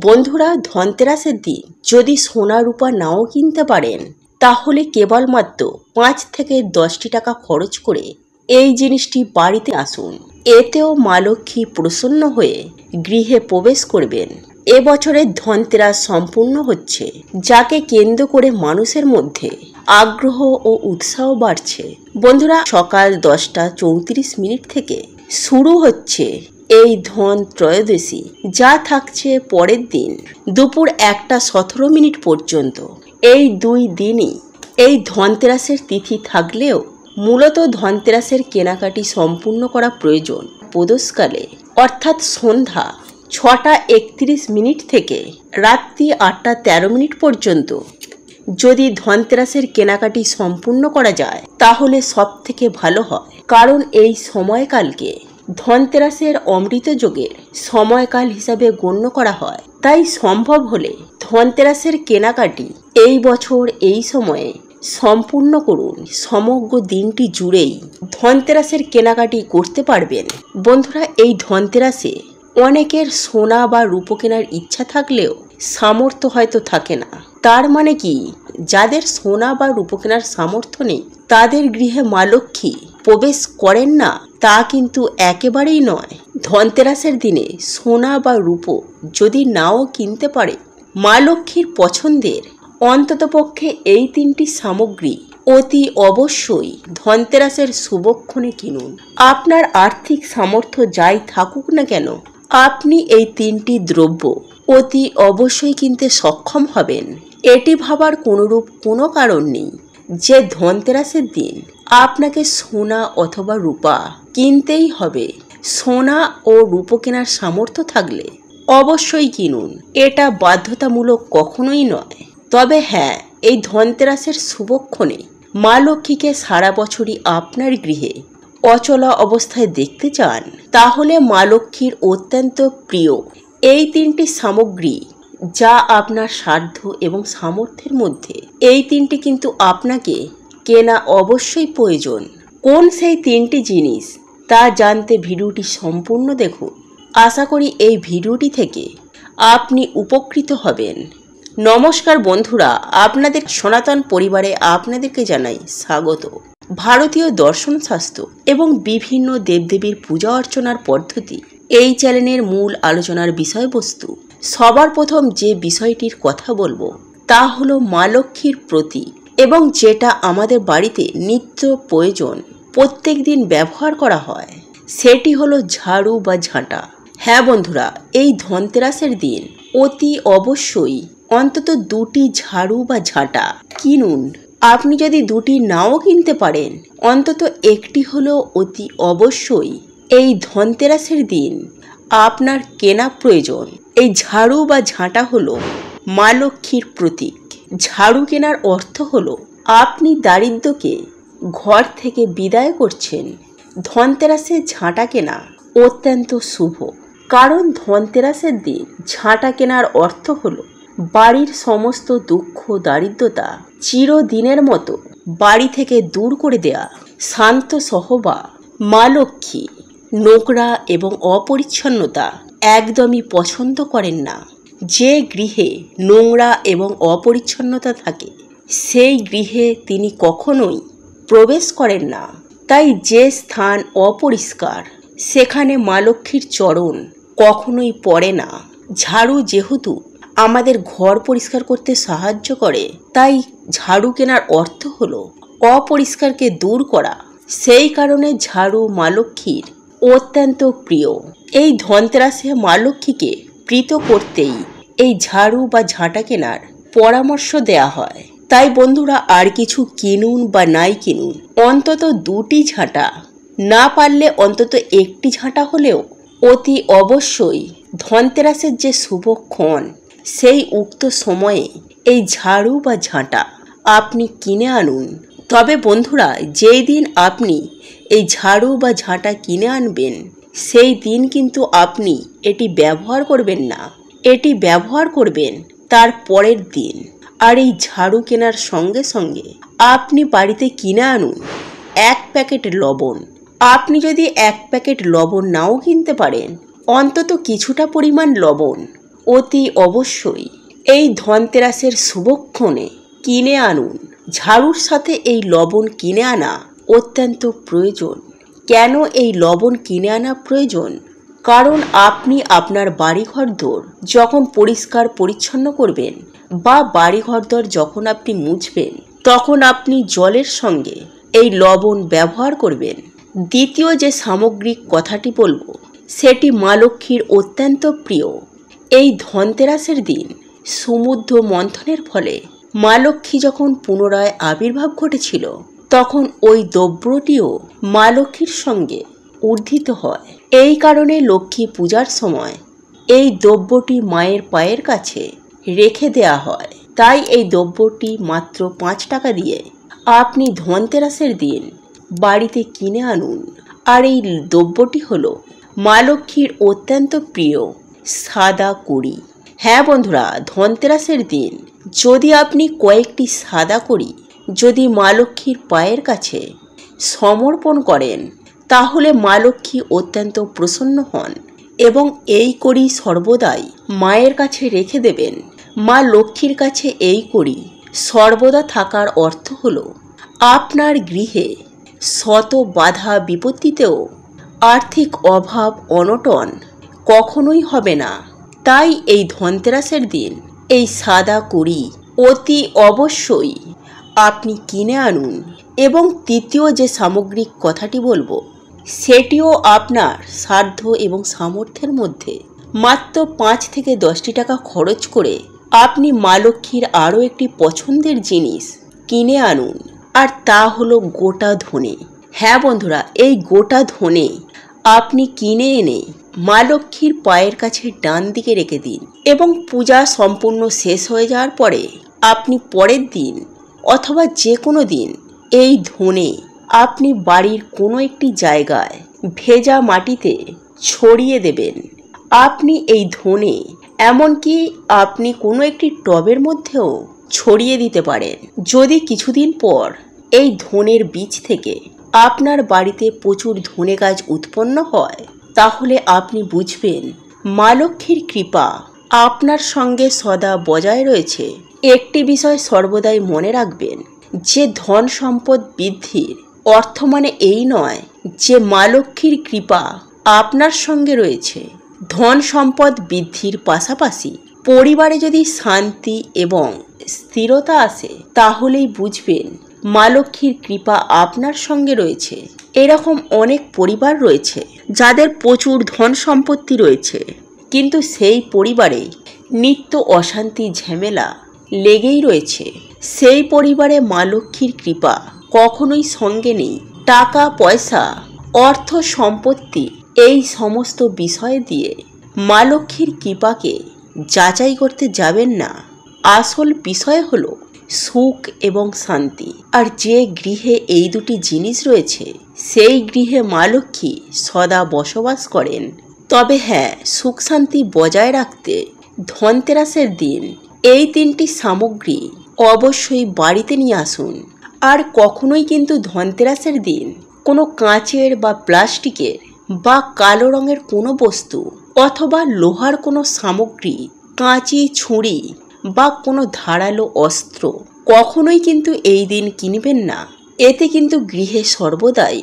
বন্ধুরা, ধনতেরাসের দিন যদি সোনা রূপা নাও কিনতে পারেন, তাহলে কেবলমাত্র 5 থেকে 10টি টাকা খরচ করে এই জিনিসটি বাড়িতে আসুন। এতেও মা লক্ষ্মী প্রসন্ন হয়ে গৃহে প্রবেশ করবেন। এবছরের ধনতেরাস সম্পূর্ণ হচ্ছে, যাকে কেন্দ্র করে মানুষের মধ্যে আগ্রহ ও উৎসাহ বাড়ছে। বন্ধুরা, সকাল 10:34 থেকে শুরু হচ্ছে এই ধন ত্রয়োদশী, যা থাকছে পরের দিন দুপুর 1:17 পর্যন্ত। এই 2 দিনই এই ধনতেরাসের তিথি থাকলেও মূলত ধনতেরাসের কেনাকাটি সম্পূর্ণ করা প্রয়োজন প্রদোষকালে, অর্থাৎ সন্ধ্যা 6:31 থেকে রাত্রি 8:13 পর্যন্ত। যদি ধনতেরাসের কেনাকাটি সম্পূর্ণ করা যায় তাহলে সব থেকে ভালো হয়, কারণ এই সময়কালকে ধনতেরাসের অমৃত যোগের সময়কাল হিসাবে গণ্য করা হয়। তাই সম্ভব হলে ধনতেরাসের কেনাকাটি এই বছর এই সময়ে সম্পূর্ণ করুন। সমগ্র দিনটি জুড়েই ধনতেরাসের কেনাকাটি করতে পারবেন। বন্ধুরা, এই ধনতেরাসে অনেকের সোনা বা রূপো কেনার ইচ্ছা থাকলেও সামর্থ্য হয়তো থাকে না। তার মানে কি, যাদের সোনা বা রূপো কেনার সামর্থ্য নেই তাদের গৃহে মা লক্ষ্মী প্রবেশ করেন না, তা কিন্তু একেবারেই নয়। ধনতেরাসের দিনে সোনা বা রূপো যদি নাও কিনতে পারে, মা লক্ষ্মীর পছন্দের অন্ততপক্ষে এই 3টি সামগ্রী অতি অবশ্যই ধনতেরাসের শুভক্ষণে কিনুন। আপনার আর্থিক সামর্থ্য যাই থাকুক না কেন, আপনি এই 3টি দ্রব্য অতি অবশ্যই কিনতে সক্ষম হবেন। এটি ভাবার কোনোরূপ কোনো কারণ নেই যে ধনতেরাসের দিন আপনাকে সোনা অথবা রূপা কিনতেই হবে। সোনা ও রূপো কেনার সামর্থ্য থাকলে অবশ্যই কিনুন, এটা বাধ্যতামূলক কখনোই নয়। তবে হ্যাঁ, এই ধনতেরাসের শুভক্ষণে মা লক্ষ্মীকে সারা বছরই আপনার গৃহে অচলা অবস্থায় দেখতে চান, তাহলে মা লক্ষ্মীর অত্যন্ত প্রিয় এই 3টি সামগ্রী, যা আপনার সাধ্য এবং সামর্থ্যের মধ্যে, এই 3টি কিন্তু আপনাকে কেনা অবশ্যই প্রয়োজন। কোন সেই 3টি জিনিস তা জানতে ভিডিওটি সম্পূর্ণ দেখুন। আশা করি এই ভিডিওটি থেকে আপনি উপকৃত হবেন। নমস্কার বন্ধুরা, আপনাদের সনাতন পরিবারে আপনাদেরকে জানাই স্বাগত। ভারতীয় দর্শন শাস্ত্র এবং বিভিন্ন দেবদেবীর পূজা অর্চনার পদ্ধতি এই চ্যানেলের মূল আলোচনার বিষয়বস্তু। সবার প্রথম যে বিষয়টির কথা বলবো তা হলো মা লক্ষ্মীর প্রতীক, এবং যেটা আমাদের বাড়িতে নিত্য প্রয়োজন প্রত্যেক দিন ব্যবহার করা হয়, সেটি হলো ঝাড়ু বা ঝাঁটা। হ্যাঁ বন্ধুরা, এই ধনতেরাসের দিন অতি অবশ্যই অন্তত 2টি ঝাড়ু বা ঝাঁটা কিনুন। আপনি যদি 2টি নাও কিনতে পারেন, অন্তত একটি হলেও অতি অবশ্যই এই ধনতেরাসের দিন আপনার কেনা প্রয়োজন। এই ঝাড়ু বা ঝাঁটা হলো মা লক্ষ্মীর প্রতীক। ঝাড়ু কেনার অর্থ হলো আপনি দারিদ্র্যকে ঘর থেকে বিদায় করছেন। ধনতেরাসে ঝাঁটা কেনা অত্যন্ত শুভ, কারণ ধনতেরাসের দিন ঝাঁটা কেনার অর্থ হলো বাড়ির সমস্ত দুঃখ দারিদ্রতা চিরদিনের মতো বাড়ি থেকে দূর করে দেয়া। শান্ত স্বভাবা মা লক্ষ্মী নোংরা এবং অপরিচ্ছন্নতা একদমই পছন্দ করেন না। যে গৃহে নোংরা এবং অপরিচ্ছন্নতা থাকে সেই গৃহে তিনি কখনোই প্রবেশ করেন না। তাই যে স্থান অপরিষ্কার সেখানে মা লক্ষ্মীর চরণ কখনোই পড়ে না। ঝাড়ু যেহেতু আমাদের ঘর পরিষ্কার করতে সাহায্য করে, তাই ঝাড়ু কেনার অর্থ হলো অপরিষ্কারকে দূর করা। সেই কারণে ঝাড়ু মা লক্ষ্মীর অত্যন্ত প্রিয়। এই ধনতেরাসে মা লক্ষ্মীকে প্রীত করতেই এই ঝাড়ু বা ঝাঁটা কেনার পরামর্শ দেয়া হয়। তাই বন্ধুরা, আর কিছু কিনুন বা নাই কিনুন, অন্তত 2টি ঝাঁটা, না পারলে অন্তত একটি ঝাঁটা হলেও অতি অবশ্যই ধনতেরাসের যে শুভক্ষণ সেই উক্ত সময়ে এই ঝাড়ু বা ঝাঁটা আপনি কিনে আনুন। তবে বন্ধুরা, যেই দিন আপনি এই ঝাড়ু বা ঝাঁটা কিনে আনবেন সেই দিন কিন্তু আপনি এটি ব্যবহার করবেন না, এটি ব্যবহার করবেন তার পরের দিন। আর এই ঝাড়ু কেনার সঙ্গে সঙ্গে আপনি বাড়িতে কিনে আনুন 1 প্যাকেট লবণ। আপনি যদি 1 প্যাকেট লবণ নাও কিনতে পারেন, অন্তত কিছুটা পরিমাণ লবণ অতি অবশ্যই এই ধনতেরাসের শুভক্ষণে কিনে আনুন। ঝাড়ুর সাথে এই লবণ কিনে আনা অত্যন্ত প্রয়োজন। কেন এই লবণ কিনে আনা প্রয়োজন? কারণ আপনি আপনার বাড়িঘরদোর যখন পরিষ্কার পরিচ্ছন্ন করবেন বা বাড়িঘরদোর যখন আপনি মুছবেন, তখন আপনি জলের সঙ্গে এই লবণ ব্যবহার করবেন। দ্বিতীয় যে সামগ্রিক কথাটি বলবো, সেটি মা লক্ষ্মীর অত্যন্ত প্রিয়। এই ধনতেরাসের দিন সমুদ্র মন্থনের ফলে মা লক্ষ্মী যখন পুনরায় আবির্ভাব ঘটেছিল, তখন ওই দ্রব্যটিও মা লক্ষ্মীর সঙ্গে ঊর্ধিত হয়। এই কারণে লক্ষ্মী পূজার সময় এই দ্রব্যটি মায়ের পায়ের কাছে রেখে দেয়া হয়। তাই এই দ্রব্যটি মাত্র 5 টাকা দিয়ে আপনি ধনতেরাসের দিন বাড়িতে কিনে আনুন। আর এই দ্রব্যটি হলো মা লক্ষ্মীর অত্যন্ত প্রিয় সাদা কড়ি। হ্যাঁ বন্ধুরা, ধনতেরাসের দিন যদি আপনি কয়েকটি সাদা কড়ি যদি মা লক্ষ্মীর পায়ের কাছে সমর্পণ করেন, তাহলে মা লক্ষ্মী অত্যন্ত প্রসন্ন হন এবং এই কড়ি সর্বদাই মায়ের কাছে রেখে দেবেন। মা লক্ষ্মীর কাছে এই কড়ি সর্বদা থাকার অর্থ হলো আপনার গৃহে শত বাধা বিপত্তিতেও আর্থিক অভাব অনটন কখনোই হবে না। তাই এই ধনতেরাসের দিন এই সাদা কড়ি অতি অবশ্যই আপনি কিনে আনুন। এবং তৃতীয় যে সামগ্রিক কথাটি বলবো, সেটিও আপনার সাধ্য এবং সামর্থ্যের মধ্যে মাত্র 5 থেকে 10টি টাকা খরচ করে আপনি মা লক্ষ্মীর আরও একটি পছন্দের জিনিস কিনে আনুন, আর তা হলো গোটা ধনে। হ্যাঁ বন্ধুরা, এই গোটা ধনে আপনি কিনে এনে মা লক্ষ্মীর পায়ের কাছে ডান দিকে রেখে দিন এবং পূজা সম্পূর্ণ শেষ হয়ে যাওয়ার পরে আপনি পরের দিন অথবা যে কোনো দিন এই ধনে আপনি বাড়ির কোনো একটি জায়গায় ভেজা মাটিতে ছড়িয়ে দেবেন। আপনি এই ধনে এমনকি আপনি কোনো একটি টবের মধ্যেও ছড়িয়ে দিতে পারেন। যদি কিছুদিন পর এই ধনের বীজ থেকে আপনার বাড়িতে প্রচুর ধনে গাছ উৎপন্ন হয়, তাহলে আপনি বুঝবেন মা লক্ষ্মীর কৃপা আপনার সঙ্গে সদা বজায় রয়েছে। একটি বিষয় সর্বদাই মনে রাখবেন যে ধন সম্পদ বৃদ্ধির অর্থ মানে এই নয় যে মা লক্ষ্মীর কৃপা আপনার সঙ্গে রয়েছে। ধন সম্পদ বৃদ্ধির পাশাপাশি পরিবারে যদি শান্তি এবং স্থিরতা আসে, তাহলেই বুঝবেন মা লক্ষ্মীর কৃপা আপনার সঙ্গে রয়েছে। এরকম অনেক পরিবার রয়েছে যাদের প্রচুর ধন সম্পত্তি রয়েছে, কিন্তু সেই পরিবারে নিত্য অশান্তি ঝামেলা লেগেই রয়েছে। সেই পরিবারে মা লক্ষ্মীর কৃপা কখনোই সঙ্গে নেই। টাকা পয়সা, অর্থ সম্পত্তি, এই সমস্ত বিষয় দিয়ে মা লক্ষ্মীর কৃপাকে যাচাই করতে যাবেন না। আসল বিষয় হলো সুখ এবং শান্তি। আর যে গৃহে এই দুটি জিনিস রয়েছে, সেই গৃহে মা লক্ষ্মী সদা বসবাস করেন। তবে হ্যাঁ, সুখ শান্তি বজায় রাখতে ধনতেরাসের দিন এই 3টি সামগ্রী অবশ্যই বাড়িতে নিয়ে আসুন। আর কখনোই কিন্তু ধনতেরাসের দিন কোনো কাঁচের বা প্লাস্টিকের বা কালো রঙের কোনো বস্তু অথবা লোহার কোনো সামগ্রী, কাঁচি, ছুরি বা কোনো ধারালো অস্ত্র কখনোই কিন্তু এই দিন কিনবেন না। এতে কিন্তু গৃহে সর্বদাই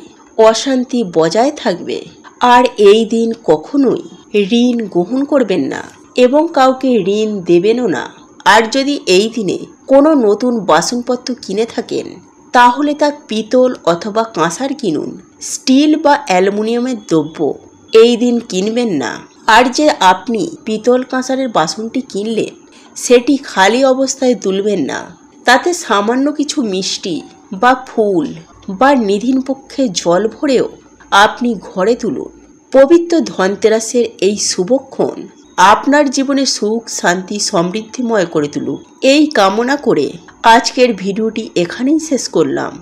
অশান্তি বজায় থাকবে। আর এই দিন কখনোই ঋণ গ্রহণ করবেন না এবং কাউকে ঋণ দেবেনও না। আর যদি এই দিনে কোনো নতুন বাসনপত্র কিনে থাকেন, তাহলে তা পিতল অথবা কাঁসার কিনুন। স্টিল বা অ্যালুমিনিয়ামের দ্রব্য এই দিন কিনবেন না। আর যে আপনি পিতল কাঁসারের বাসনটি কিনলেন, সেটি খালি অবস্থায় তুলবেন না। তাতে সামান্য কিছু মিষ্টি বা ফুল বা নিধিন পক্ষে জল ভরেও আপনি ঘরে তুলুন। পবিত্র ধনতেরাসের এই শুভক্ষণ আপনার জীবনে সুখ, শান্তি, সমৃদ্ধিময় করে তুলুক, এই কামনা করে আজকের ভিডিওটি এখানেই শেষ করলাম।